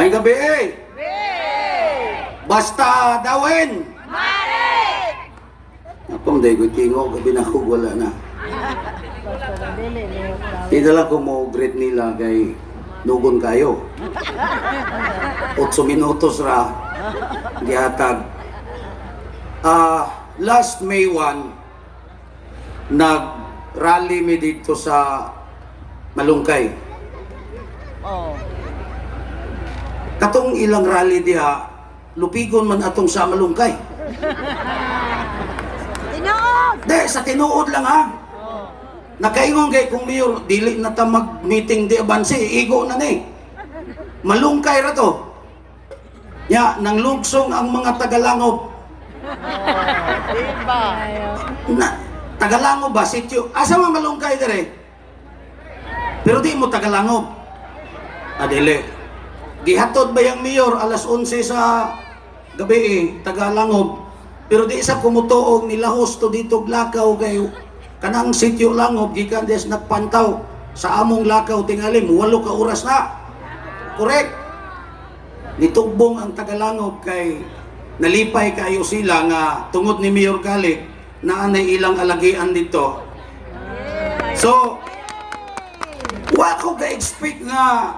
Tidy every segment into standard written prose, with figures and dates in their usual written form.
May gabi eh. Basta dawin. Apong day ko tingo, gabi na ko wala na. Tidala ko mo greet nila kay nugon kayo. 8 minutos ra gihatag. Last May 1 nag-rally mi dito sa Malungkay. Katong ilang rally diha, lupigon man atong sa Malungkay. Tinuod! De, sa tinuod lang ha. Nakaingon kay kung mayor, dili na ta mag-meeting di abansi, igo na ni. Malungkay ra to. Ya, nang lugsong ang mga Tagalangob. Diba? Tagalangob ba? Sityo. Asa mga Malungkay dire? Pero di mo Tagalangob. Adili. Gihatod ba yung mayor alas 11 sa gabi Tagalangob. Pero di isa kumutuog nilahos to dito lakaw kayo. Kanang sityo Langob, gikan des nagpantaw sa among lakaw tingalim, 8 ka oras na. Correct. Nitugbong ang Tagalangob kay nalipay kayo sila nga tungod ni Mayor Galik na anay ilang alagian dito. So, wa ko ga-expect nga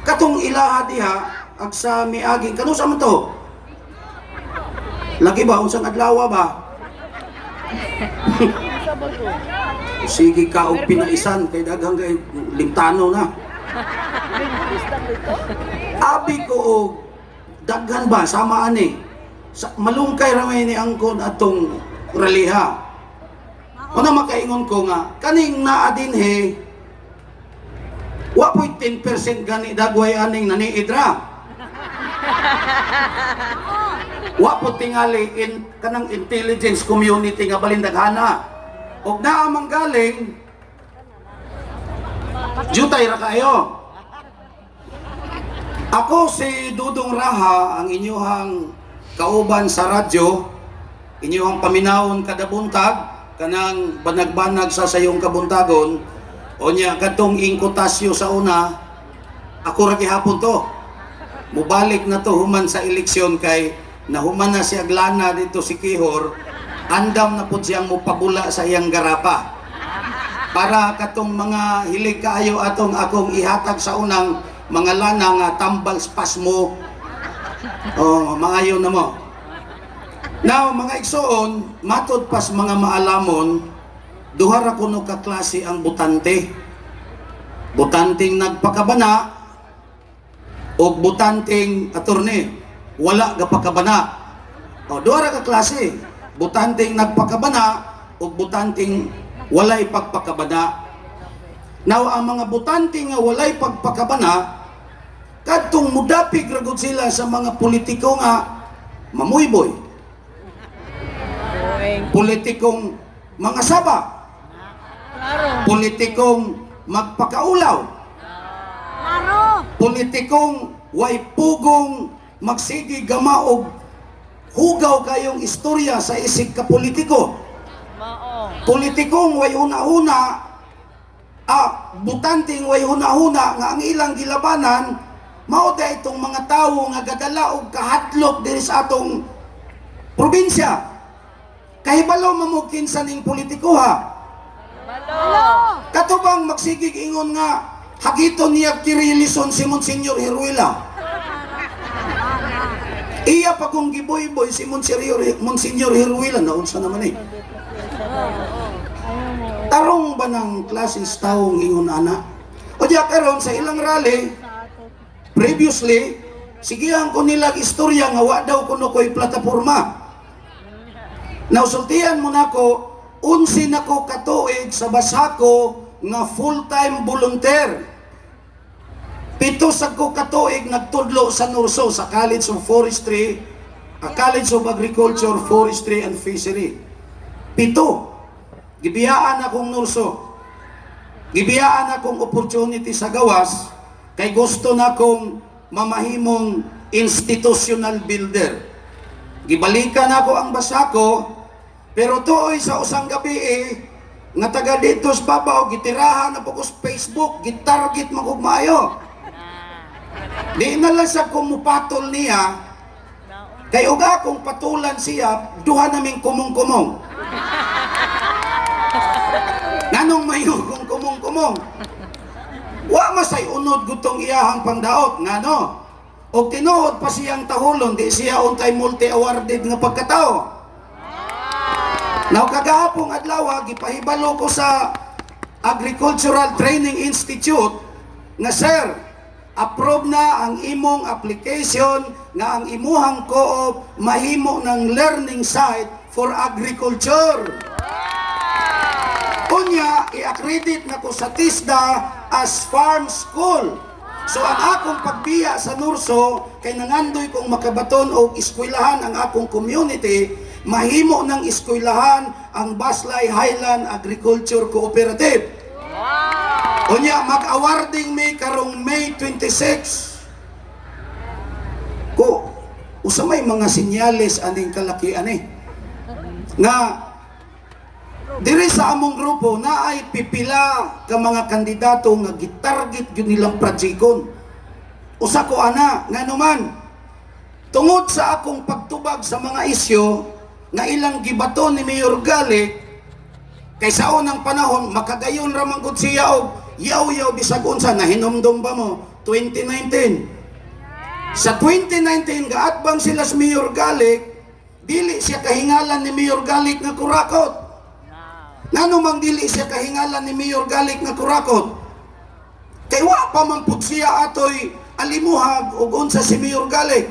katong ilaha diha ag sa miaging kanu sa man to? Lagi ba unsang adlaw ba? Sige ka og pinaisan kay daghang kay limtano na. Abi ko og daghan ba sama ani. Malungkay ra may ni angkon atong raliha. Una makaingon ko nga kaning naa dinhe wa po'y 10% gani dagway aning naniidra. Wa po tingali kanang intelligence community nga balindaghana. Og naa manggaling jutay ra kayo. Ako si Dudong Raha, ang inyuhang kauban sa radyo, inyuhang paminawon kada buntag, kanang banag-banag sa sayong kabuntagon. O niya, katong inkutasyo sa una, ako ra gihapon to. Mubalik na to human sa eleksyon kay nahuman na si Aglana dito si Kihor, andam na po siyang mupabula sa iyang garapa. Para katong mga hilig kaayo atong akong ihatag sa unang mga lana nga tambal spasmo. O, mangayo na mo. Now, mga igsoon, matod pas mga maalamon, duha ra kuno ka klase ang butante. Butanting nagpakabana o butanting attorney, wala ga pakabana. O duha ra ka klase, butanting nagpakabana o butanting walay pagpakabana. Now ang mga butanting nga walay pagpakabana, kadtong mudapig ra gud sila sa mga politiko nga mamuyboy. Politikong mga saba. Politikong magpakaulaw. Politikong way pugong magsigi gamaog hugaw kayong istorya sa isig ka politiko. Politikong way una-una butanting way una-una nga ang ilang gilabanan mao da itong mga tawo nga gadala og kahatlok diri sa atong probinsya. Kahibalo mamukin sa ning politiko ha. Katubang magsigig ingon nga hagiton niya kirilison si Monsignor Hiruela. Iya pa kung giboy-boy si Monsignor Hiruela na unsa naman tarong ba ng klases taong ingon ana? O diya karon sa ilang rally previously sigihan ko nilang istorya nga wa daw kuno ko'y plataporma. Nausultihan mo nako 11 nako katuig sa basako nga full-time volunteer. 7 sa ko katuig nagtudlo sa Nurso sa College of Forestry, College of Agriculture, Forestry and Fishery. 7. Gibiyaan akong Nurso. Gibiyaan akong opportunity sa gawas kay gusto na akong mamahimong institutional builder. Gibalikan ako ang basako, pero tuoy sa usang gabi nga taga dito sa babaw, gitirahan na po ko sa Facebook, gitarget magugmayo. Di na lang sa kumupatol niya, kay og akong patulan siya, duha naming kumong-kumong. Nanong mayo kong kumong-kumong? Wa masay unod gutong iyahang pangdaot, ngano? O tinuod pa siyang tahulon, di siya untay multi-awarded nga pagkatao. Now kagahapong adlaw, gipahibalo ko sa Agricultural Training Institute nga sir, approve na ang imong application nga ang imuhang co-op mahimo ng learning site for agriculture. Unya, i-accredit na ko sa TISDA as farm school. So ang akong pagbiya sa Nurso, kay nangandoy kong makabaton o eskwelahan ang akong community, mahimo ng eskwelahan ang Baslay Highland Agriculture Cooperative. Unya, mag-awarding May karong May 26. Ko, usamay mga sinyales aning kalakian nga diri sa among grupo na ay pipila ka mga kandidato nga gitarget yun nilang projikon. Usa ko ana nga naman tungod sa akong pagtubag sa mga isyo nga ilang gibaton ni Mayor Galik kay sa unang panahon makagayon ra man gud siya og yaw-yaw bisag unsa nahinumdum ba mo 2019. Sa 2019 gaatbang sila sa Mayor Galik, dili siya kahingalan ni Mayor Galik nga kurakot. Ngano mang dili siya kahingalan ni Mayor Galik nga kurakot? Kay wa pa man pud siya atoy alimuhag ug unsa si Mayor Galik.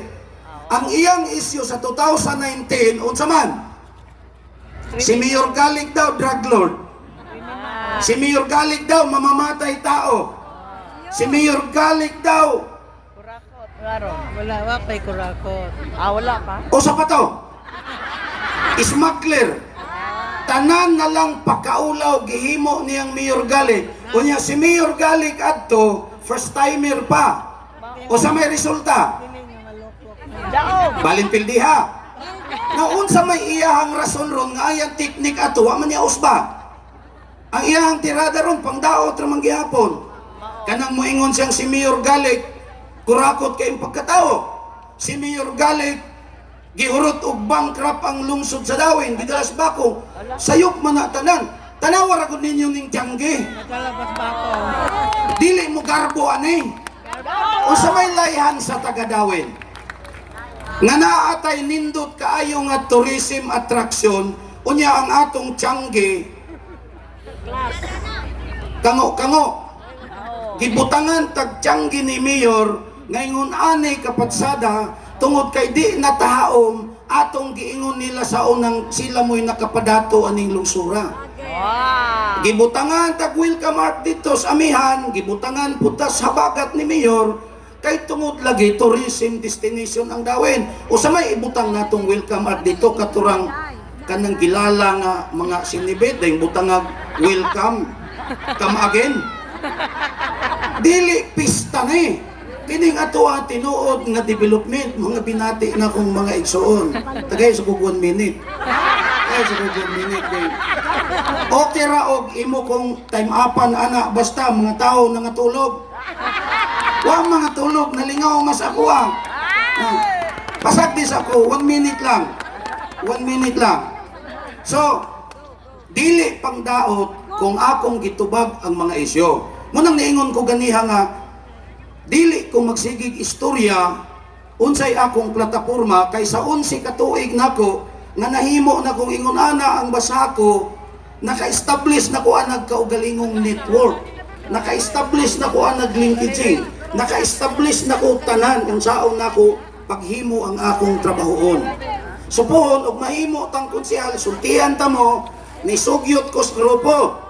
Ang iyang isyu sa 2019 unsa man? Si Mayor Galik daw drug lord. Si Mayor Galik daw mamamatay tao. Si Mayor Galik daw Kurakot, klaro. Wala pa'y kurakot. Wala pa? o sa pato. Smuggler. Tanan na lang pakaulaw gihimo niyang Mayor Galik. Unya si Mayor Galik adto first timer pa. O sa may resulta? Daog. Balimpildiha. Naun sa may iyahang rason ron nga ayang teknik ato wa man niya usba. Ang iyahang tirada ron pangdaot ra man gihapon. Kanang moingon siyang si Mayor Galik kurakot kay pagkatao. Si Mayor Galik gihurot og bankrupt ang lungsod sa Dawin, gidalas bako. Sayop man na tanan. Tanawar ako ninyo ning tiyangge. Nagalabas ba ako? Dili mo garbo ani. O sa may layhan sa taga Dawin. Nga naatay nindot kaayo nga tourism attraction, unya ang atong tiyangge. Kango. Gibutangan tag tiyangge ni Mayor ngayon ani kapatsada tungod kay di natahaom atong giingon nila sa unang sila mo'y nakapadato aning lungsura. Wow. Gibutangan tag welcome art dito sa amihan, gibutangan putas habagat ni Mayor kay tungod lagi tourism destination ang Dawin. O sa may ibutang natong welcome art dito katurang kanang kilala nga mga sinibet dahil butangag welcome come again. Dili pista ni. Kining ato ang tinuod nga development, mga binati na kong mga igsoon. Tagay sa kog 1 minute. Tagay sa kog 1 minute. Okay ra og imo kong time upan ana basta mga tao na nga tulog. Wa mga tulog nalingaw mas ako ah. Pasagdis ako 1 minute lang. 1 minute lang. So, dili pang daot kung akong gitubag ang mga isyo. Munang niingon ko ganiha nga dili ko magsigig istorya unsay akong plataporma kaysa 11 katuig nako nga nahimo na kong ingon ana ang basa ko, naka-establish na ko ang nagkaugalingong network, naka-establish na ko ang naglinkaging, naka-establish na ko tanan ang saon nako paghimo ang akong trabahoon. Supohon og mahimo tang konsehal sultihan ta mo ni sugyot ko sa grupo.